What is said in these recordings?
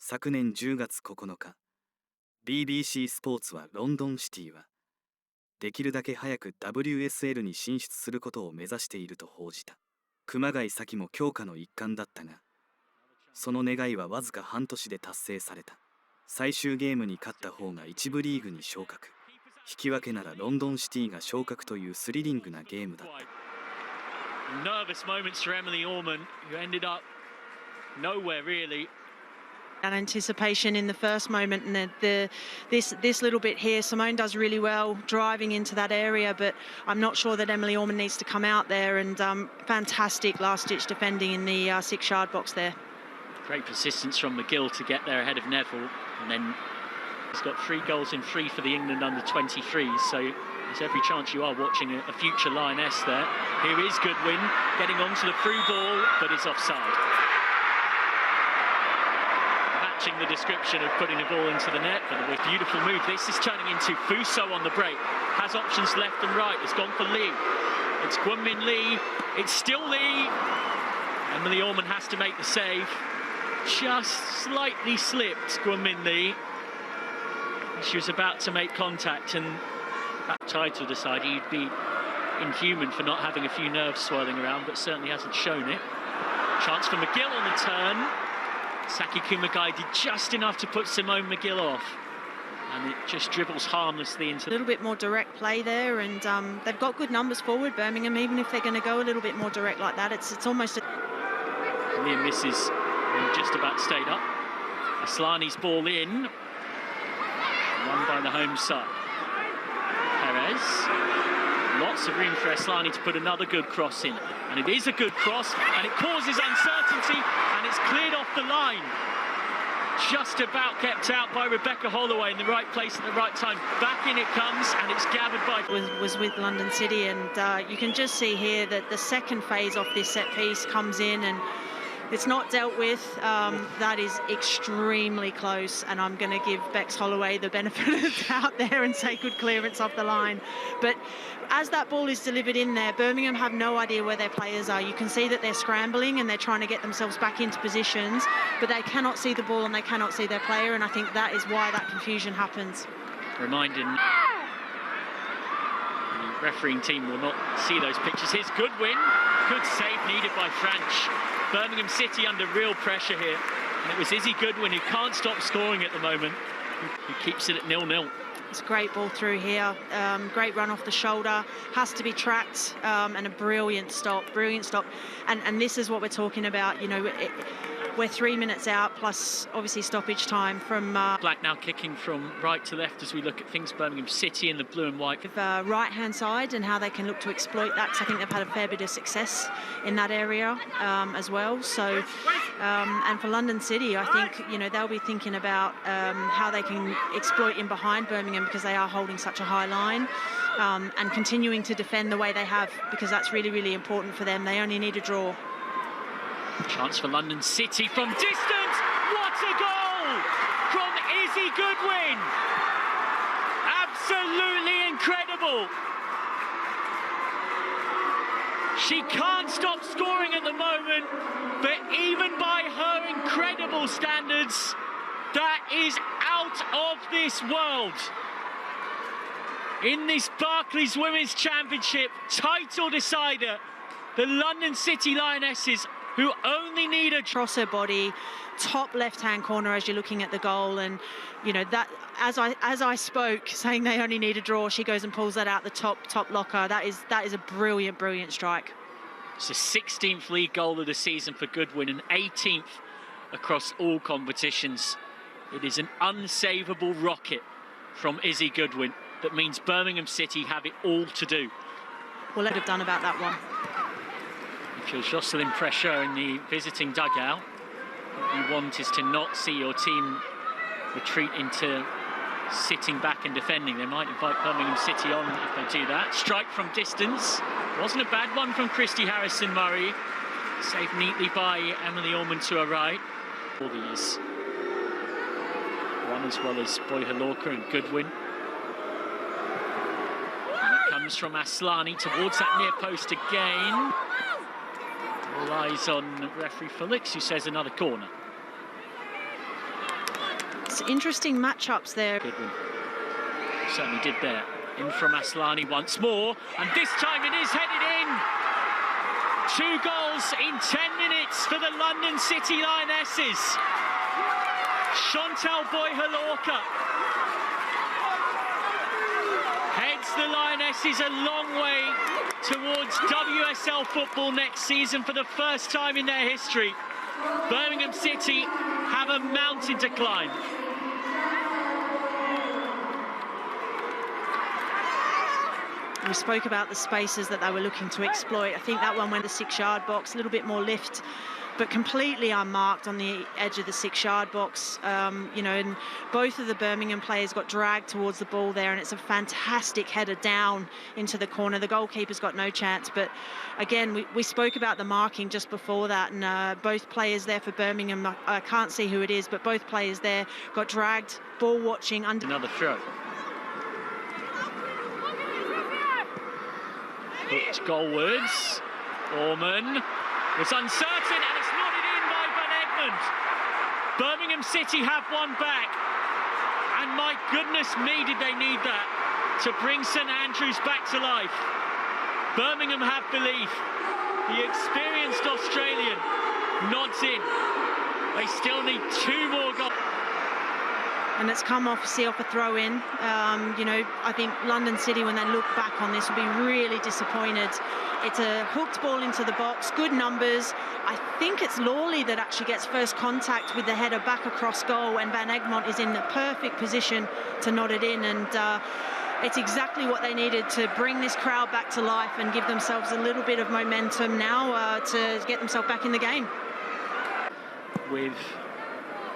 昨年10月9日、BBC スポーツはロンドンシティは、できるだけ早く Wsl に進出することを目指していると報じた。熊谷紗希も強化の一環だったが、その願いはわずか半年で達成された。最終ゲームに勝った方が一部リーグに昇格。引き分けならロンドンシティが昇格というスリリングなゲームだった。Nervous moments for Emily Orman, who ended up nowhere really. And anticipation in the first moment, and this little bit here, Simone does really well driving into that area, but I'm not sure that Emily Orman needs to come out there. And fantastic last-ditch defending in the 6-yard box there. Great persistence from McGill to get there ahead of Neville, and then he's got 3 goals in 3 for the England under-23s, so there's every chance you are watching a future Lioness there. Here is Goodwin getting onto the through ball, but is offside. Matching the description of putting the ball into the net, but a beautiful move. This is turning into Fuso on the break. Has options left and right. It's gone for Lee. It's Gwynmin Lee. It's still Lee. Emily Orman has to make the save. Just slightly slipped Gwynmin Lee. She was about to make contact, and that title decided he'd be inhuman for not having a few nerves swirling around, but certainly hasn't shown it. Chance for McGill on the turn. Saki Kumagai did just enough to put Simone McGill off, and it just dribbles harmlessly into... A little bit more direct play there, and they've got good numbers forward, Birmingham, even if they're going to go a little bit more direct like that. It's almost... Near misses, just about stayed up. Aslani's ball in. Won by the home side. Perez. Lots of room for Aslani to put another good cross in. And it is a good cross, and it causes uncertainty, and it's cleared off the line. Just about kept out by Rebecca Holloway in the right place at the right time. Back in it comes, and it's gathered by... Was with London City, and you can just see here that the second phase of this set piece comes in, and it's not dealt with. That is extremely close, and I'm going to give Bex Holloway the benefit of the doubt there and say good clearance off the line. But as that ball is delivered in there, Birmingham have no idea where their players are. You can see that they're scrambling and they're trying to get themselves back into positions, but they cannot see the ball and they cannot see their player, and I think that is why that confusion happens. Reminding the refereeing team will not see those pictures. Here's Goodwin. Good save needed by French. Birmingham City under real pressure here, and it was Izzy Goodwin, who can't stop scoring at the moment, who keeps it at 0-0. It's a great ball through here, great run off the shoulder, has to be tracked, and a brilliant stop, and this is what we're talking about, you know, we're 3 minutes out, plus obviously stoppage time from... Black now kicking from right to left as we look at things. Birmingham City in the blue and white. Right-hand side, and how they can look to exploit that, because I think they've had a fair bit of success in that area as well. So, and for London City, I think, you know, they'll be thinking about how they can exploit in behind Birmingham, because they are holding such a high line, and continuing to defend the way they have, because that's really, really important for them. They only need a draw. Chance for London City from distance. What a goal from Izzy Goodwin. Absolutely incredible. She can't stop scoring at the moment, but even by her incredible standards, that is out of this world. In this Barclays Women's Championship title decider, the London City Lionesses, who only need a... Cross her body, top left-hand corner as you're looking at the goal, and you know that as I spoke, saying they only need a draw, she goes and pulls that out the top locker. That is a brilliant strike. It's the 16th league goal of the season for Goodwin, and 18th across all competitions. It is an unsavable rocket from Izzy Goodwin that means Birmingham City have it all to do. Well, let have done about that one. If you're jostling pressure in the visiting dugout, what you want is to not see your team retreat into sitting back and defending. They might invite Birmingham City on if they do that. Strike from distance. Wasn't a bad one from Christy Harrison-Murray. Saved neatly by Emily Orman to her right. All these. One as well as Boyha Lorca and Goodwin. And it comes from Aslani towards that near post again. All eyes on referee Felix, who says another corner. It's interesting matchups there. Good one. Certainly did there. In from Aslani once more, and this time it is headed in. 2 goals in 10 minutes for the London City Lionesses. Chantal Boyhalorka heads the Lionesses a long way towards WSL football next season for the first time in their history. Birmingham City have a mountain to climb. We spoke about the spaces that they were looking to exploit. I think that one went the 6-yard box, a little bit more lift, but completely unmarked on the edge of the 6-yard box. You know, and both of the Birmingham players got dragged towards the ball there, and it's a fantastic header down into the corner. The goalkeeper's got no chance, but again, we spoke about the marking just before that, and both players there for Birmingham, I can't see who it is, but both players there got dragged, ball watching under. Another throw. Hooked goalwards. Orman was uncertain, and it's nodded in by Van Egmond. Birmingham City have one back, and my goodness me, did they need that to bring St Andrews back to life. Birmingham have belief. The experienced Australian nods in. They still need 2 more goals. And it's come off a throw-in. You know, I think London City, when they look back on this, will be really disappointed. It's a hooked ball into the box, good numbers. I think it's Lawley that actually gets first contact with the header back across goal, and Van Egmond is in the perfect position to nod it in. And it's exactly what they needed to bring this crowd back to life and give themselves a little bit of momentum now to get themselves back in the game. With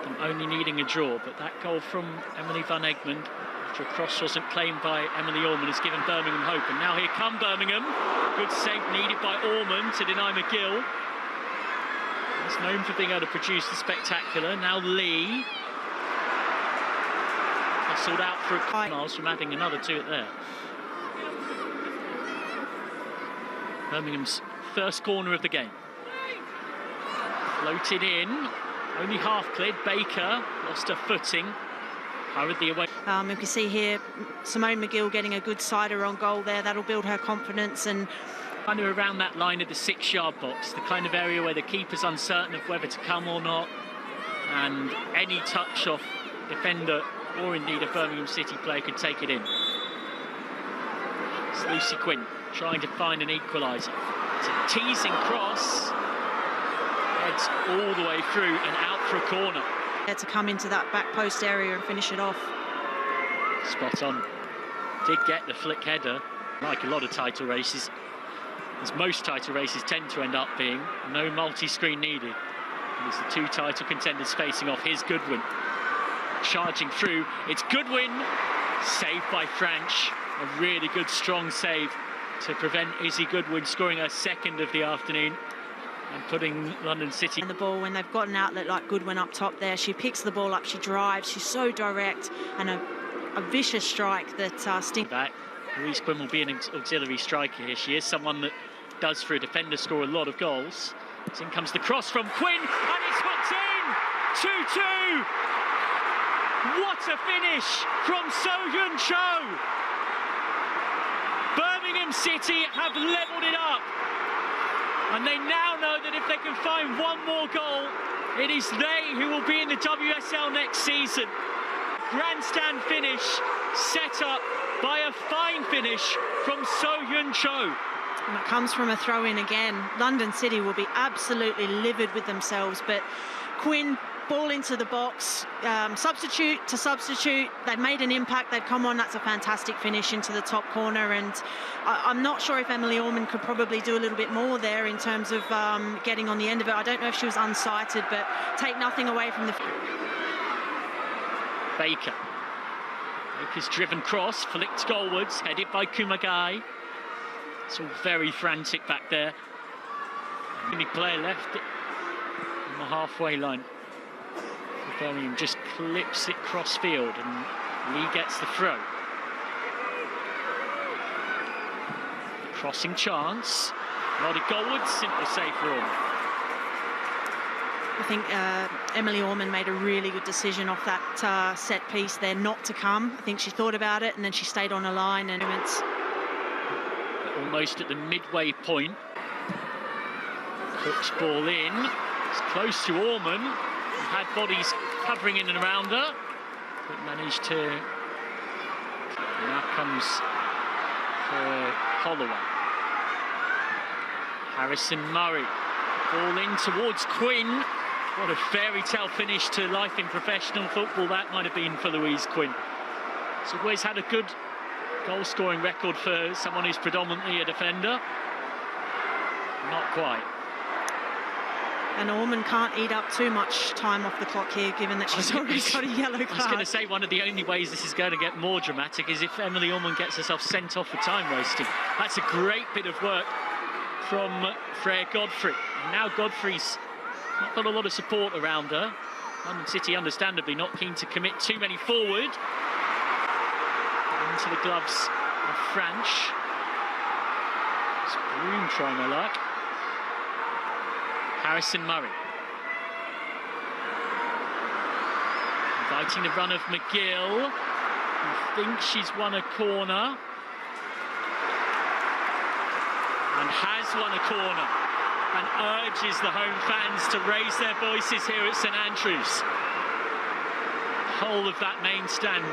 them only needing a draw, but that goal from Emily Van Egmond after a cross wasn't claimed by Emily Orman has given Birmingham hope, and now here come Birmingham. Good save needed by Orman to deny McGill. He's known for being able to produce the spectacular. Now Lee hustled out for a miles from adding another to it there. Birmingham's first corner of the game. Floated in. Only half cleared. Baker lost her footing. Hurriedly away. We can see here Simone McGill getting a good sider on goal there. That'll build her confidence. And kind of around that line of the 6-yard box, the kind of area where the keeper's uncertain of whether to come or not, and any touch off defender or indeed a Birmingham City player could take it in. It's Lucy Quinn trying to find an equaliser. It's a teasing cross. Heads all the way through and out for a corner. To come into that back post area and finish it off. Spot on. Did get the flick header. Like a lot of title races, as most title races tend to end up being, no multi-screen needed. And as the 2 title contenders facing off, here's Goodwin. Charging through, it's Goodwin. Saved by Franch. A really good, strong save to prevent Izzy Goodwin scoring her 2nd of the afternoon and putting London City. And the ball, when they've got an outlet like Goodwin up top there, she picks the ball up, she drives, she's so direct, and a vicious strike that stings. Back. Louise Quinn will be an auxiliary striker here. She is someone that does, for a defender, score a lot of goals. So in comes the cross from Quinn, and it's hooked in! 2-2! What a finish from So-Hyun Cho! Birmingham City have levelled it up. And they now know that if they can find 1 more goal, it is they who will be in the WSL next season. Grandstand finish set up by a fine finish from So-Hyun Cho. And it comes from a throw-in again. London City will be absolutely livid with themselves, but Quinn, ball into the box, substitute to substitute. They've made an impact, they've come on. That's a fantastic finish into the top corner, and I'm not sure if Emily Orman could probably do a little bit more there in terms of getting on the end of it. I don't know if she was unsighted, but take nothing away from the... Baker. Baker's driven cross, flicked goalwards, headed by Kumagai. It's all very frantic back there. Only player left on the halfway line. Birmingham just clips it cross field, and Lee gets the throw. Crossing chance. Nodded goalwards, simple save for all. I think Emily Orman made a really good decision off that set piece there not to come. I think she thought about it and then she stayed on a line, and it's almost at the midway point. Cook's ball in. It's close to Orman. Had bodies covering in and around her, but managed to. Now comes for Holloway. Harrison Murray. Ball in towards Quinn. What a fairy tale finish to life in professional football that might have been for Louise Quinn. She's always had a good goal-scoring record for someone who's predominantly a defender. Not quite. And Orman can't eat up too much time off the clock here, given that she's already got a yellow card. I was going to say, one of the only ways this is going to get more dramatic is if Emily Orman gets herself sent off for time wasting. That's a great bit of work from Freya Godfrey. And now Godfrey's not got a lot of support around her. London City, understandably, not keen to commit too many forward. Into the gloves of French. It's Broom trying her luck. Harrison Murray. Inviting the run of McGill, who thinks she's won a corner. And has won a corner. And urges the home fans to raise their voices here at St Andrews. Whole of that main stand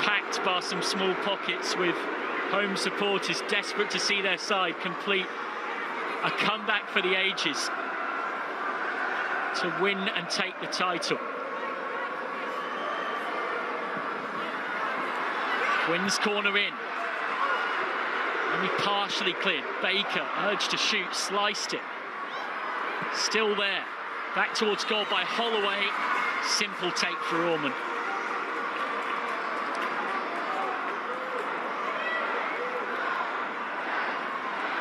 packed by some small pockets with home supporters desperate to see their side complete a comeback for the ages to win and take the title. Quinn's corner in. Only partially cleared. Baker urged to shoot, sliced it. Still there. Back towards goal by Holloway. Simple take for Orman.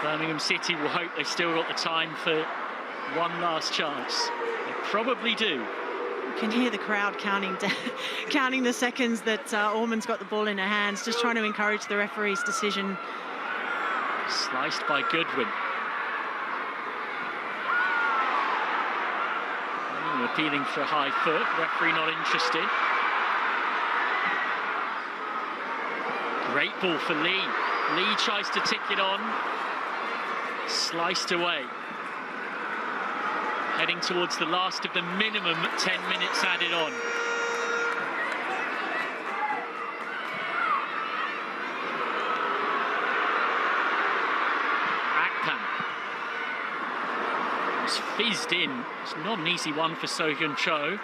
Birmingham City will hope they still got the time for one last chance. They probably do. You can hear the crowd counting the seconds that Orman's got the ball in her hands, just trying to encourage the referee's decision. Sliced by Goodwin. Appealing for a high foot. Referee not interested. Great ball for Lee. Lee tries to tick it on. Sliced away. Heading towards the last of the minimum 10 minutes added on. Akpan. It's fizzed in. It's not an easy one for So Hyun Cho.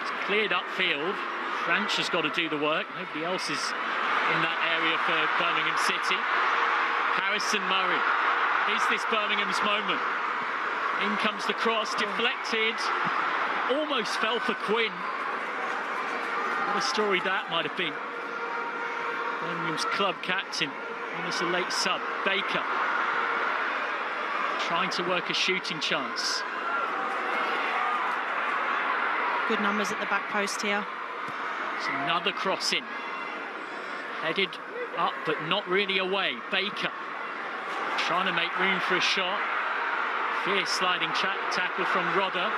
It's cleared upfield. French has got to do the work. Nobody else is in that area for Birmingham City. Harrison Murray. Is this Birmingham's moment? In comes the cross, deflected. Almost fell for Quinn. What a story that might have been. Birmingham's club captain, almost a late sub, Baker. Trying to work a shooting chance. Good numbers at the back post here. It's another cross in. Headed up, but not really away. Baker trying to make room for a shot. Fierce sliding tackle from Rodder.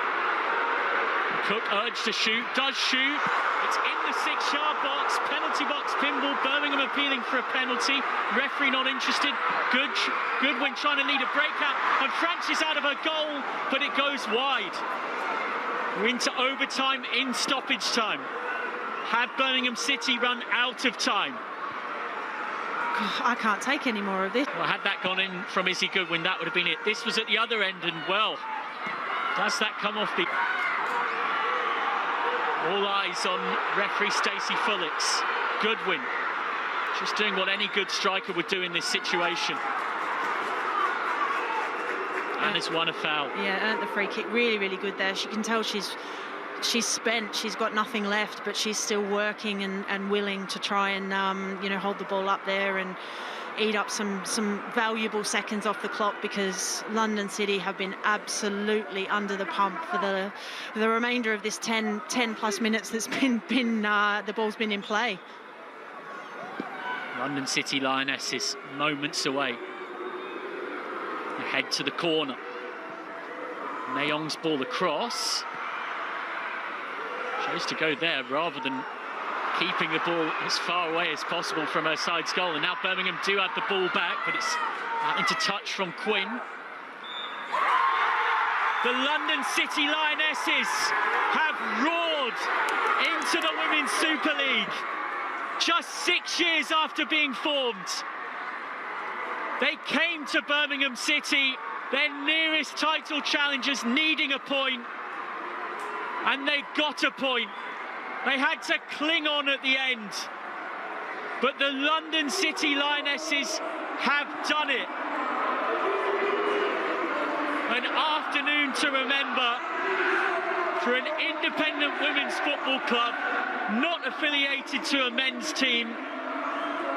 Cook urged to shoot, does shoot. It's in the 6-yard box, penalty box pinball. Birmingham appealing for a penalty. Referee not interested. Goodwin trying to lead a breakout. And French is out of her goal, but it goes wide. We're into overtime in stoppage time. Had Birmingham City run out of time? I can't take any more of this. Well, had that gone in from Izzy Goodwin, that would have been it. This was at the other end, and well, does that come off the... All eyes on referee Stacey Fullitz. Goodwin, just doing what any good striker would do in this situation. And has won a foul. Yeah, earned the free kick. Really, really good there. She can tell she's spent, she's got nothing left, but she's still working and willing to try and hold the ball up there and eat up some valuable seconds off the clock, because London City have been absolutely under the pump for the remainder of this 10 plus minutes that's been the ball's been in play. London City Lionesses moments away. They head to the corner. Mayong's ball across. Chose to go there rather than keeping the ball as far away as possible from her side's goal. And now Birmingham do have the ball back, but it's into touch from Quinn. The London City Lionesses have roared into the Women's Super League. Just 6 years after being formed, they came to Birmingham City, their nearest title challengers, needing a point, and they got a point. They had to cling on at the end, but the London City Lionesses have done it. An afternoon to remember for an independent women's football club not affiliated to a men's team,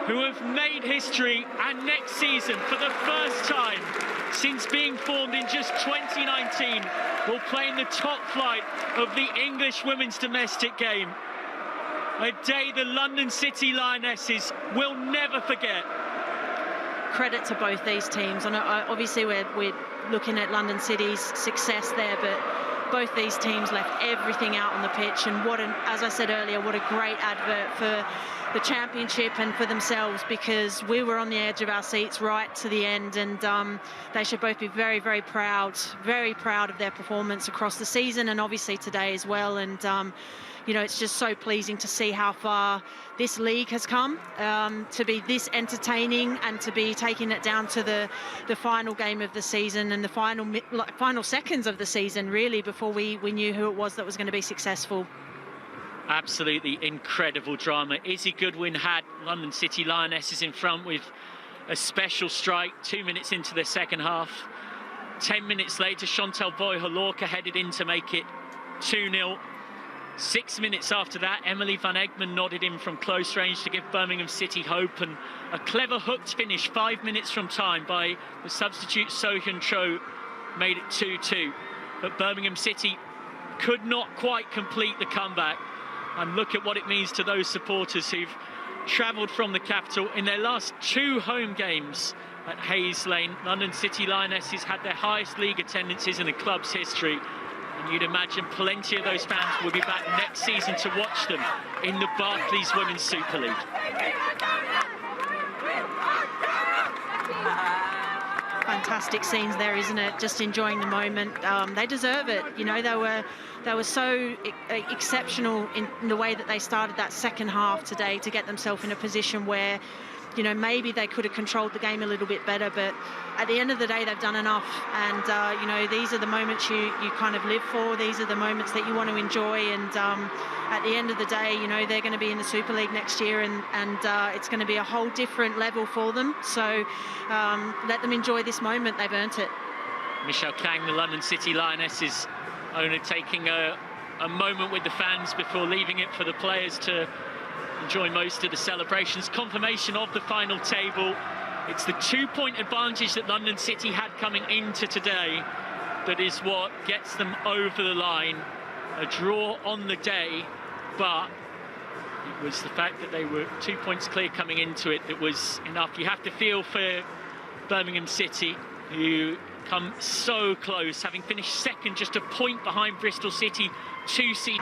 who have made history, and next season, for the first time since being formed in just 2019, will play in the top flight of the English women's domestic game. A day the London City Lionesses will never forget. Credit to both these teams. And obviously we're looking at London City's success there, but both these teams left everything out on the pitch, and as I said earlier, what a great advert for the championship and for themselves, because we were on the edge of our seats right to the end, and they should both be very, very proud of their performance across the season, and obviously today as well. And you know, it's just so pleasing to see how far this league has come, to be this entertaining and to be taking it down to the final game of the season and the final seconds of the season, really, before we knew who it was that was going to be successful. Absolutely incredible drama. Izzy Goodwin had London City Lionesses in front with a special strike 2 minutes into the second half. 10 minutes later, Chantal Boy-Halorka headed in to make it 2-0. 6 minutes after that, Emily van Egmond nodded in from close range to give Birmingham City hope, and a clever hooked finish 5 minutes from time by the substitute So Hyun Cho made it 2-2. But Birmingham City could not quite complete the comeback. And look at what it means to those supporters who've travelled from the capital. In their last 2 home games at Hayes Lane, London City Lionesses had their highest league attendances in the club's history. And you'd imagine plenty of those fans will be back next season to watch them in the Barclays Women's Super League. Fantastic scenes there, isn't it? Just enjoying the moment. They deserve it. You know, they were so exceptional in the way that they started that second half today to get themselves in a position where, you know, maybe they could have controlled the game a little bit better, but at the end of the day, they've done enough. And, you know, these are the moments you kind of live for. These are the moments that you want to enjoy. And at the end of the day, you know, they're going to be in the Super League next year, and it's going to be a whole different level for them. So let them enjoy this moment. They've earned it. Michelle Kang, the London City Lionesses owner, taking a moment with the fans before leaving it for the players to enjoy most of the celebrations. Confirmation of the final table. It's the 2-point advantage that London City had coming into today that is what gets them over the line. A draw on the day, but it was the fact that they were 2 points clear coming into it that was enough. You have to feel for Birmingham City, who come so close, having finished second, just a point behind Bristol City, 2 seed.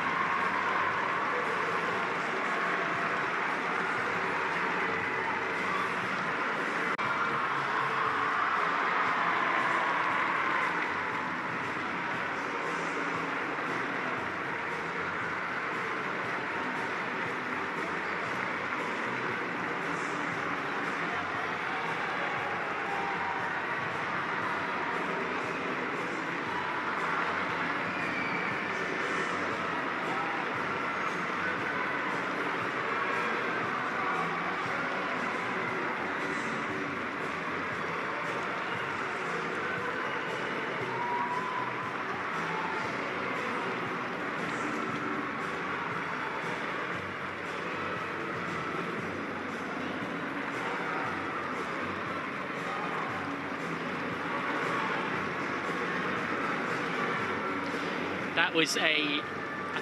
That was I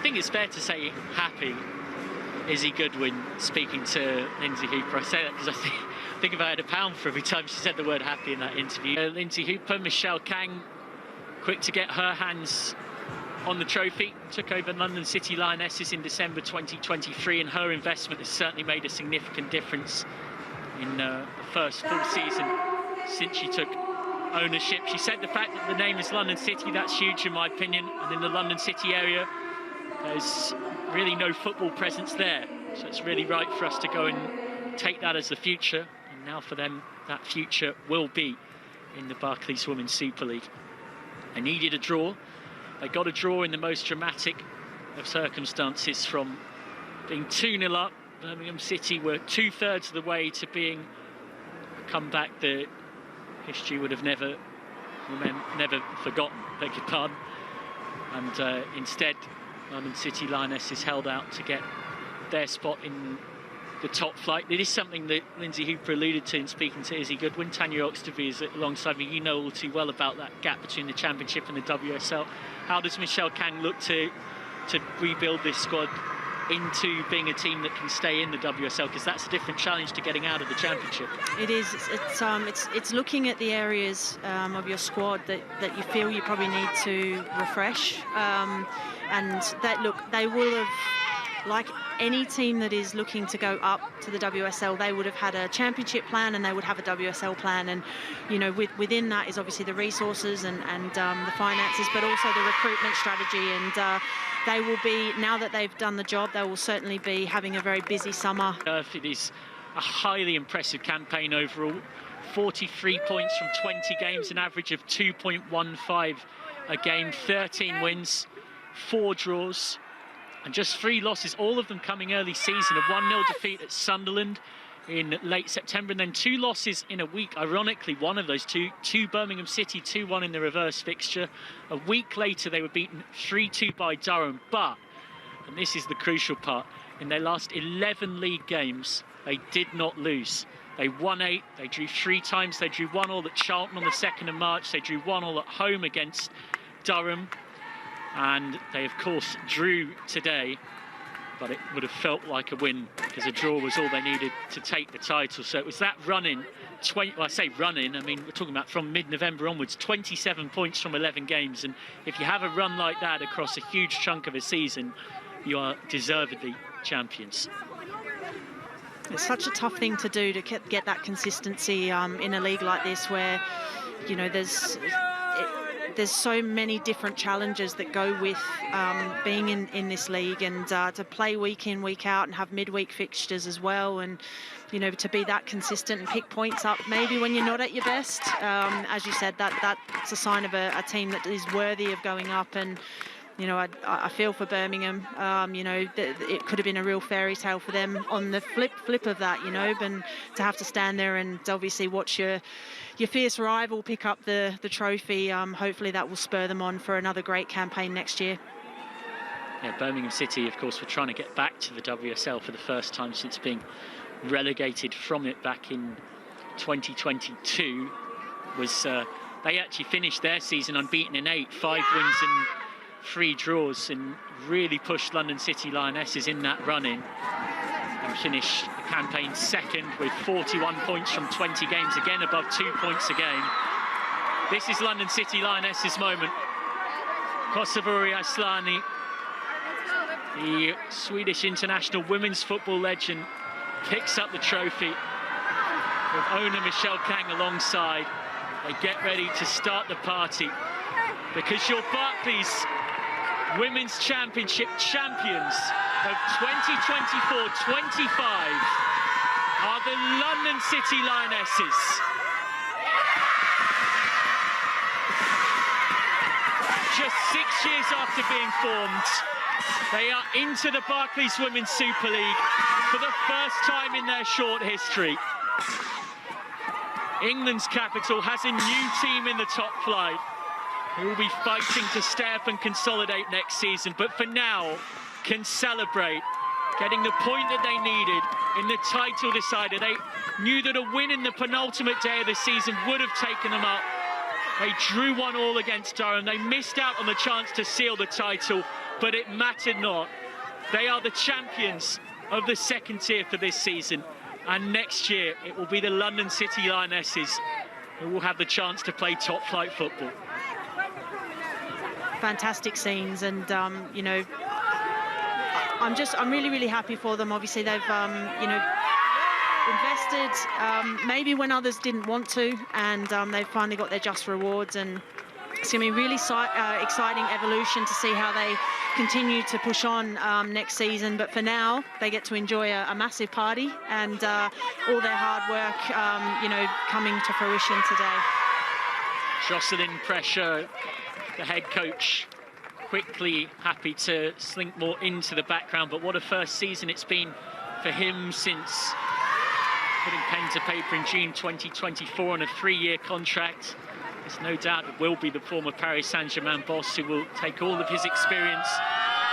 think it's fair to say, happy Izzy Goodwin speaking to Lindsay Hooper. I say that because I think if I had £1 for every time she said the word happy in that interview. Lindsay Hooper, Michelle Kang, quick to get her hands on the trophy. Took over London City Lionesses in December 2023, and her investment has certainly made a significant difference in the first full season since she took ownership. She said the fact that the name is London City, that's huge in my opinion, and in the London City area there's really no football presence there, so it's really right for us to go and take that as the future, and now for them that future will be in the Barclays Women's Super League. They needed a draw. They got a draw in the most dramatic of circumstances, from being 2-0 up. Birmingham City were 2/3 of the way to being a comeback that history would have never forgotten, beg your pardon. And instead, London City Lionesses held out to get their spot in the top flight. It is something that Lindsay Hooper alluded to in speaking to Izzy Goodwin. Tanya Oxtoby is alongside me. You know all too well about that gap between the Championship and the WSL. How does Michelle Kang look to rebuild this squad into being a team that can stay in the WSL, because that's a different challenge to getting out of the Championship? It is. It's looking at the areas of your squad that you feel you probably need to refresh, and that look, they will have, like any team that is looking to go up to the WSL, they would have had a Championship plan and they would have a WSL plan, and you know, within that is obviously the resources and the finances, but also the recruitment strategy, and they will be, now that they've done the job, they will certainly be having a very busy summer. It is a highly impressive campaign overall. 43 points from 20 games, an average of 2.15 a game, 13 wins, 4 draws, and just 3 losses, all of them coming early season. A 1-0 defeat at Sunderland in late September, and then 2 losses in a week. Ironically, one of those two Birmingham City, 2-1 in the reverse fixture. A week later, they were beaten 3-2 by Durham. But, and this is the crucial part, in their last 11 league games, they did not lose. They won 8, they drew 3 times, they drew 1-1 at Charlton on the 2nd of March, they drew 1-1 at home against Durham, and they of course drew today, but it would have felt like a win because a draw was all they needed to take the title. So it was that run-in, well, I say run-in, I mean, we're talking about from mid-November onwards, 27 points from 11 games, and if you have a run like that across a huge chunk of a season, you are deservedly champions. It's such a tough thing to do, to get that consistency in a league like this, where, you know, there's so many different challenges that go with being in this league, and to play week in, week out, and have midweek fixtures as well, and you know, to be that consistent and pick points up maybe when you're not at your best. As you said, that's a sign of a team that is worthy of going up. And you know, I feel for Birmingham. You know, it could have been a real fairy tale for them on the flip of that, you know, and to have to stand there and obviously watch your fierce rival pick up the trophy. Hopefully that will spur them on for another great campaign next year. Yeah, Birmingham City, of course, were trying to get back to the WSL for the first time since being relegated from it back in 2022. They actually finished their season unbeaten in 8, 5 wins and 3 draws, and really pushed London City Lionesses in that run-in, and finished the campaign 2nd with 41 points from 20 games, again above 2 points a game. This is London City Lionesses' moment. Kosovare Asllani, the Swedish international women's football legend, picks up the trophy with owner Michelle Kang alongside. They get ready to start the party, because your Barclays Women's Championship champions of 2024-25 are the London City Lionesses. Just 6 years after being formed, they are into the Barclays Women's Super League for the first time in their short history. England's capital has a new team in the top flight who will be fighting to stay up and consolidate next season, but for now can celebrate getting the point that they needed in the title decider. They knew that a win in the penultimate day of the season would have taken them up. They drew 1-1 against Durham. They missed out on the chance to seal the title, but it mattered not. They are the champions of the second tier for this season, and next year it will be the London City Lionesses who will have the chance to play top flight football. fantastic scenes, and you know, I'm really happy for them. Obviously, they've you know, invested maybe when others didn't want to, and they've finally got their just rewards, and it's going to be really exciting evolution to see how they continue to push on next season. But for now, they get to enjoy a massive party, and all their hard work, you know, coming to fruition today. Jostling pressure, the head coach quickly happy to slink more into the background, but what a first season it's been for him since putting pen to paper in June 2024 on a 3-year contract. There's no doubt it will be the former Paris Saint-Germain boss who will take all of his experience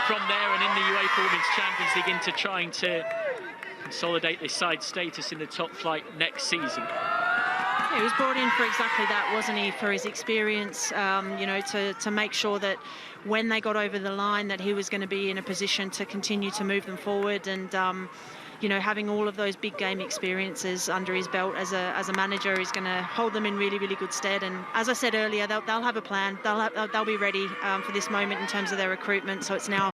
from there and in the UEFA Women's Champions League into trying to consolidate this side status in the top flight next season. He was brought in for exactly that, wasn't he? For his experience, you know, to make sure that when they got over the line, that he was going to be in a position to continue to move them forward, and you know, having all of those big game experiences under his belt as a manager is going to hold them in really good stead. And as I said earlier, they'll have a plan. They'll be ready for this moment in terms of their recruitment. So it's now